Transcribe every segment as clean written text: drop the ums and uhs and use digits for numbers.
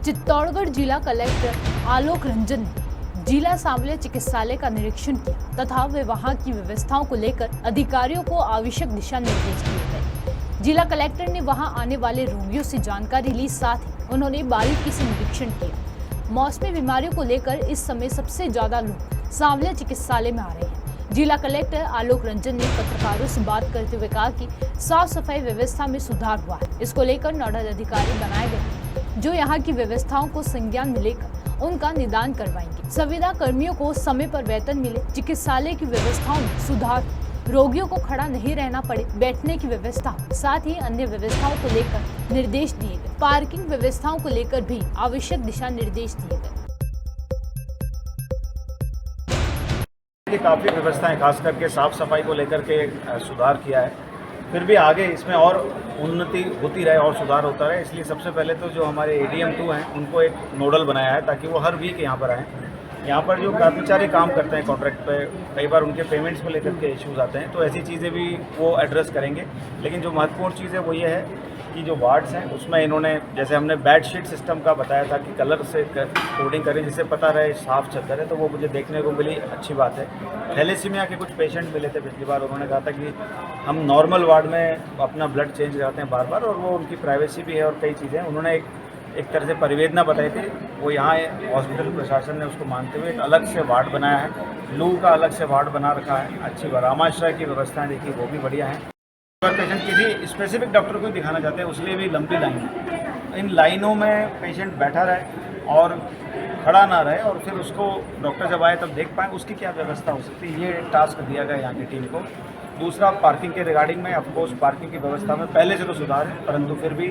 चित्तौड़गढ़ जिला कलेक्टर आलोक रंजन ने जिला सांवलिया चिकित्सालय का निरीक्षण किया तथा वे वहां की व्यवस्थाओं को लेकर अधिकारियों को आवश्यक दिशा निर्देश दिए गए। जिला कलेक्टर ने वहां आने वाले रोगियों से जानकारी ली, साथ ही उन्होंने बारीकी से निरीक्षण किया। मौसमी बीमारियों को लेकर इस समय सबसे ज्यादा लोग सांवलिया चिकित्सालय में आ रहे हैं। जिला कलेक्टर आलोक रंजन ने पत्रकारों से बात करते हुए कहा कि साफ सफाई व्यवस्था में सुधार हुआ है। इसको लेकर नोडल अधिकारी बनाए गए जो यहाँ की व्यवस्थाओं को संज्ञान में लेकर उनका निदान करवाएंगे। संविदा कर्मियों को समय पर वेतन मिले, चिकित्सालय की व्यवस्थाओं में सुधार, रोगियों को खड़ा नहीं रहना पड़े, बैठने की व्यवस्था, साथ ही अन्य व्यवस्थाओं को लेकर निर्देश दिए गए। पार्किंग व्यवस्थाओं को लेकर भी आवश्यक दिशा निर्देश दिए गए। काफ़ी व्यवस्थाएं खास करके साफ सफाई को लेकर के सुधार किया है। फिर भी आगे इसमें और उन्नति होती रहे और सुधार होता रहे, इसलिए सबसे पहले तो जो हमारे ADM 2 हैं उनको एक नोडल बनाया है ताकि वो हर वीक यहाँ पर आएँ। यहाँ पर जो कर्मचारी काम करते हैं कॉन्ट्रैक्ट पे, कई बार उनके पेमेंट्स को लेकर के इश्यूज आते हैं, तो ऐसी चीज़ें भी वो एड्रेस करेंगे। लेकिन जो महत्वपूर्ण चीज़ है वो ये है कि जो वार्ड्स हैं उसमें इन्होंने, जैसे हमने बेडशीट सिस्टम का बताया था कि कलर से कोडिंग करें जिससे पता रहे साफ चद्दर है, तो वो मुझे देखने को मिली, अच्छी बात है। थैलेसीमिया के कुछ पेशेंट मिले थे पिछली बार, उन्होंने कहा था कि हम नॉर्मल वार्ड में अपना ब्लड चेंज कराते हैं बार बार और वो उनकी प्राइवेसी भी है और कई चीज़ें उन्होंने एक तरह से परिवेदना बताई थी। वो यहाँ हॉस्पिटल प्रशासन ने उसको मानते हुए एक अलग से वार्ड बनाया है, लू का अलग से वार्ड बना रखा है, अच्छी रामाश्रय की व्यवस्थाएं देखी वो भी बढ़िया है। अगर पेशेंट किसी स्पेसिफिक डॉक्टर को दिखाना चाहते हैं उसके लिए भी लंबी लाइन है। इन लाइनों में पेशेंट बैठा रहे और खड़ा ना रहे और फिर उसको डॉक्टर जब आए तब देख पाएँ, उसकी क्या व्यवस्था हो सकती है, ये टास्क दिया गया यहाँ की टीम को। दूसरा, पार्किंग के रिगार्डिंग में ऑफकोर्स पार्किंग की व्यवस्था में पहले से तो सुधार है, परंतु फिर भी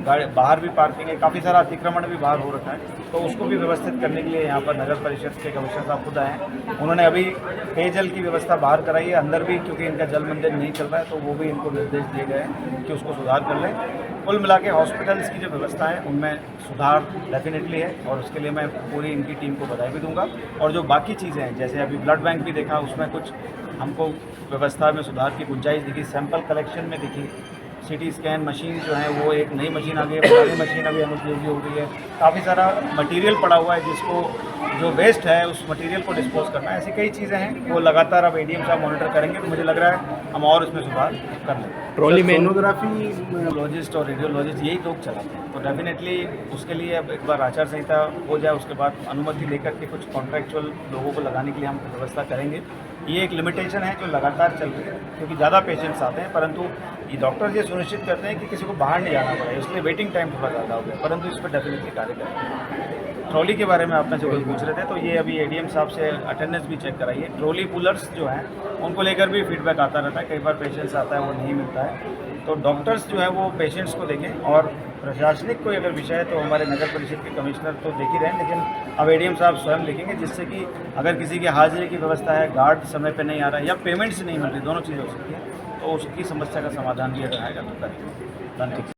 बाहर भी पार्किंग है, काफ़ी सारा अतिक्रमण भी बाहर हो रखा है, तो उसको भी व्यवस्थित करने के लिए यहाँ पर नगर परिषद के कमिश्नर साहब खुद आए हैं। उन्होंने अभी पेयजल की व्यवस्था बाहर कराई है, अंदर भी क्योंकि इनका जल मंदिर नहीं चल रहा है तो वो भी इनको निर्देश दिए गए हैं कि उसको सुधार कर लें। कुल मिला के हॉस्पिटल्स की जो व्यवस्था है उनमें सुधार डेफिनेटली है और उसके लिए मैं पूरी इनकी टीम को बधाई भी दूंगा। और जो बाकी चीज़ें हैं, जैसे अभी ब्लड बैंक भी देखा, उसमें कुछ हमको व्यवस्था में सुधार की गुंजाइश दिखी, सैंपल कलेक्शन में दिखी, CT स्कैन मशीन जो है वो एक नई मशीन आ गई है, पुरानी मशीन अभी अनुपयोगी हो गई है, काफ़ी सारा मटेरियल पड़ा हुआ है जिसको जो वेस्ट है उस मटेरियल को डिस्पोज करना है, ऐसी कई चीज़ें हैं वो लगातार अब ADM साहब मॉनिटर करेंगे। तो मुझे लग रहा है हम और इसमें सुधार कर लें। ट्रॉली में सोनोग्राफी लॉजिस्ट और रेडियोलॉजिस्ट यही लोग चलाते हैं, तो डेफिनेटली उसके लिए अब एक बार आचार संहिता हो जाए उसके बाद अनुमति लेकर के कुछ कॉन्ट्रैक्चुअल लोगों को लगाने के लिए हम व्यवस्था करेंगे। ये एक लिमिटेशन है जो लगातार चल रही है क्योंकि ज़्यादा पेशेंट्स आते हैं, परंतु ये डॉक्टर्स ये सुनिश्चित करते हैं कि किसी को बाहर नहीं जाना पड़े, इसलिए वेटिंग टाइम थोड़ा ज़्यादा हो गया, परंतु इस पर डेफिनेटली कार्य करेंगे। ट्रॉली के बारे में आपने जो पूछ रहे थे, तो ये अभी ADM साहब से अटेंडेंस भी चेक कराइए। ट्रॉली पुलर्स जो हैं उनको लेकर भी फीडबैक आता रहता है, कई बार पेशेंट्स आता है वो नहीं मिलता है, तो डॉक्टर्स जो है वो पेशेंट्स को देखें। और प्रशासनिक कोई अगर विषय है तो हमारे नगर परिषद के कमिश्नर तो देख ही रहे हैं, लेकिन अब ADM साहब स्वयं लिखेंगे जिससे कि अगर किसी की हाजिरी की व्यवस्था है, गार्ड समय पर नहीं आ रहा है या पेमेंट्स नहीं मिल रही, दोनों चीज़ें हो सकती हैं, तो उसकी समस्या का समाधान भी अगर आएगा तो करेंगे। धन्यवाद।